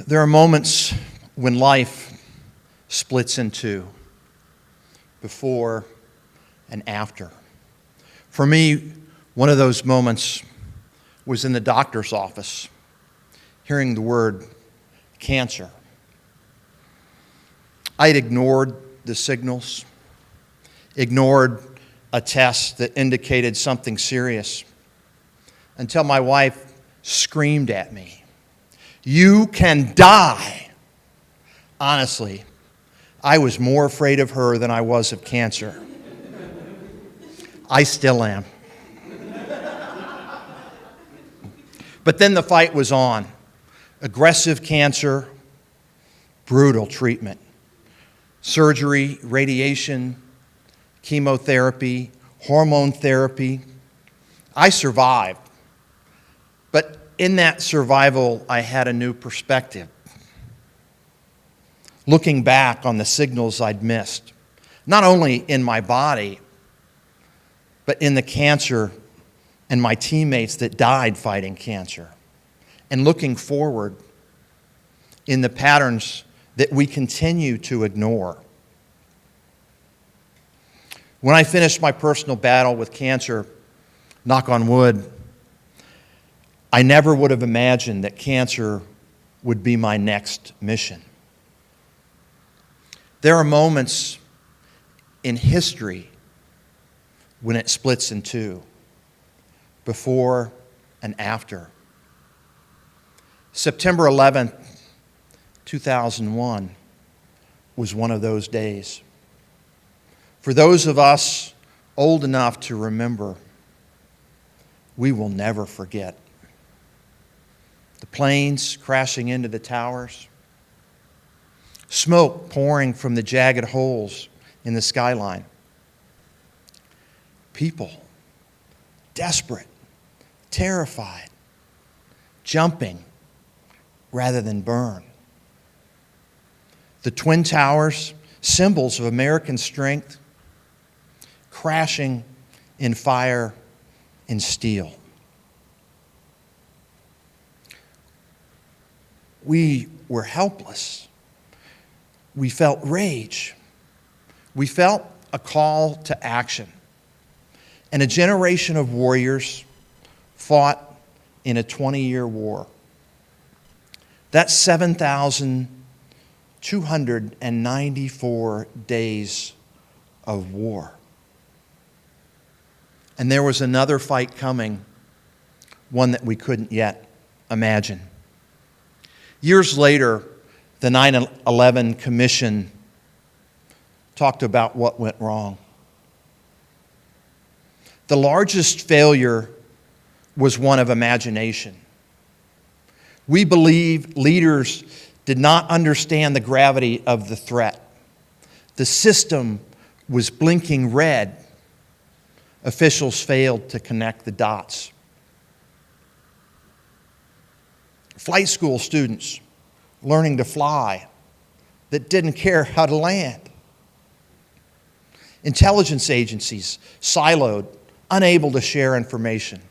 There are moments when life splits in two, before and after. For me, one of those moments was in the doctor's office, hearing the word cancer. I had ignored the signals, ignored a test that indicated something serious, until my wife screamed at me, "You can die!" Honestly, I was more afraid of her than I was of cancer. I still am. But then the fight was on. Aggressive cancer, brutal treatment. Surgery, radiation, chemotherapy, hormone therapy. I survived. But in that survival, I had a new perspective. Looking back on the signals I'd missed, not only in my body, but in the cancer and my teammates that died fighting cancer. And looking forward in the patterns that we continue to ignore. When I finished my personal battle with cancer, knock on wood, I never would have imagined that cancer would be my next mission. There are moments in history when it splits in two, before and after. September 11th, 2001 was one of those days. For those of us old enough to remember, we will never forget. The planes crashing into the towers, smoke pouring from the jagged holes in the skyline. People, desperate, terrified, jumping rather than burn. The Twin Towers, symbols of American strength, crashing in fire and steel. We were helpless. We felt rage. We felt a call to action. And a generation of warriors fought in a 20-year war. That's 7,294 days of war. And there was another fight coming, one that we couldn't yet imagine. Years later, the 9/11 Commission talked about what went wrong. The largest failure was one of imagination. We believe leaders did not understand the gravity of the threat. The system was blinking red. Officials failed to connect the dots. Flight school students learning to fly that didn't care how to land. Intelligence agencies siloed, unable to share information.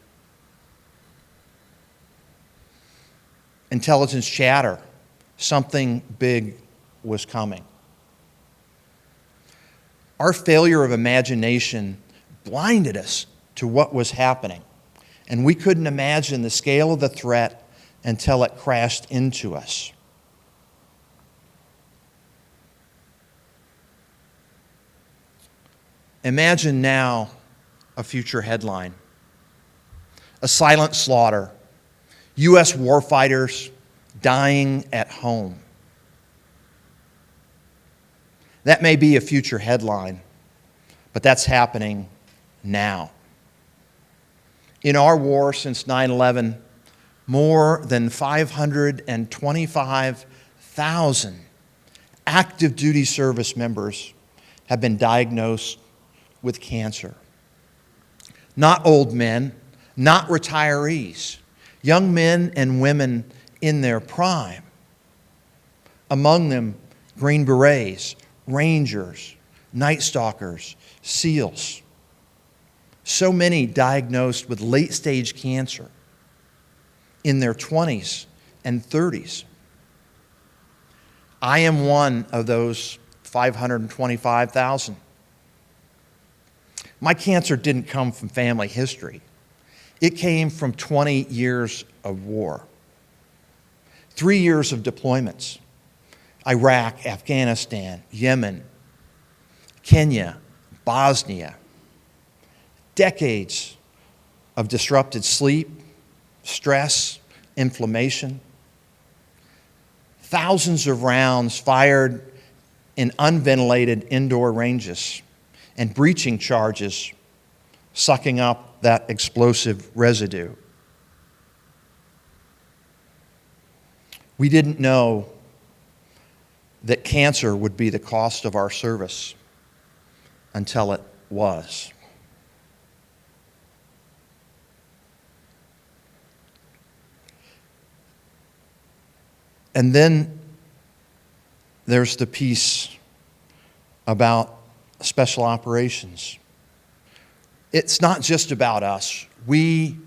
Intelligence chatter, something big was coming. Our failure of imagination blinded us to what was happening, and we couldn't imagine the scale of the threat until it crashed into us. Imagine now a future headline. A silent slaughter. U.S. warfighters dying at home. That may be a future headline, but that's happening now. In our war since 9/11, more than 525,000 active duty service members have been diagnosed with cancer. Not old men, not retirees, young men and women in their prime. Among them, Green Berets, Rangers, Night Stalkers, SEALs. So many diagnosed with late-stage cancer in their 20s and 30s. I am one of those 525,000. My cancer didn't come from family history. It came from 20 years of war, 3 years of deployments: Iraq, Afghanistan, Yemen, Kenya, Bosnia, decades of disrupted sleep, stress, inflammation, thousands of rounds fired in unventilated indoor ranges, and breaching charges sucking up that explosive residue. We didn't know that cancer would be the cost of our service until it was. And then there's the piece about special operations. It's not just about us. We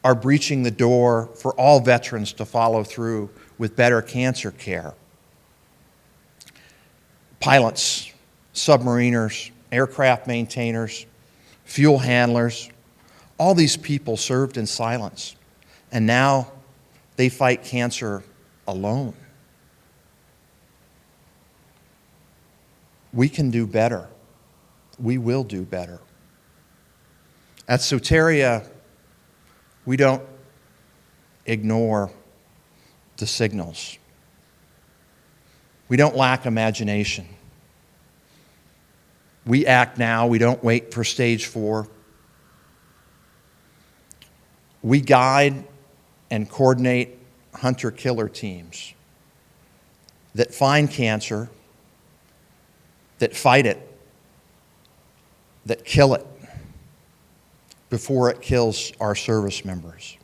are breaching the door for all veterans to follow through with better cancer care. Pilots, submariners, aircraft maintainers, fuel handlers, all these people served in silence, and now they fight cancer alone. We can do better. We will do better. At Soteria, we don't ignore the signals. We don't lack imagination. We act now. We don't wait for stage 4. We guide and coordinate hunter-killer teams that find cancer, that fight it, that kill it before it kills our service members.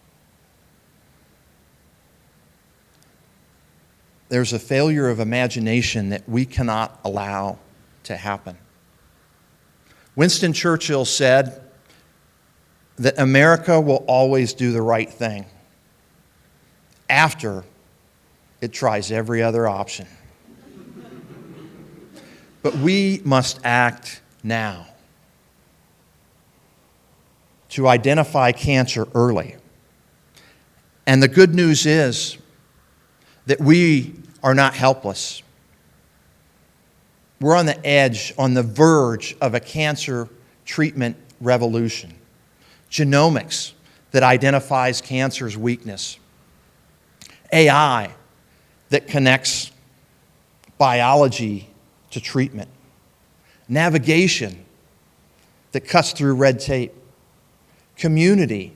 There's a failure of imagination that we cannot allow to happen. Winston Churchill said that America will always do the right thing after it tries every other option. But we must act now to identify cancer early. And the good news is that we are not helpless. We're on the edge, on the verge of a cancer treatment revolution. Genomics that identifies cancer's weakness. AI that connects biology to treatment. Navigation that cuts through red tape. Community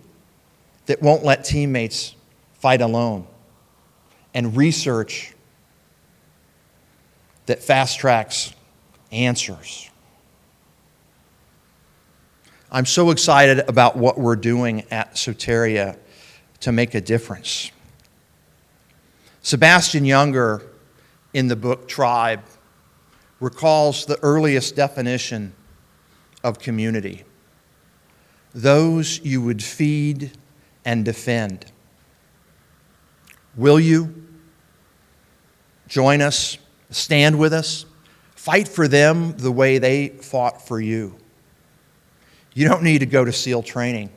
that won't let teammates fight alone. And research that fast-tracks answers. I'm so excited about what we're doing at Soteria to make a difference. Sebastian Junger, in the book Tribe, recalls the earliest definition of community: those you would feed and defend. Will you join us, stand with us, fight for them the way they fought for you? You don't need to go to SEAL training,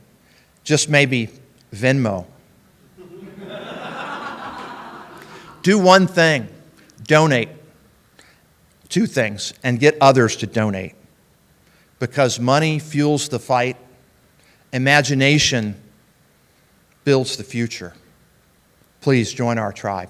just maybe Venmo. Do one thing, donate. 2 things, and get others to donate. Because money fuels the fight, imagination builds the future. Please join our tribe.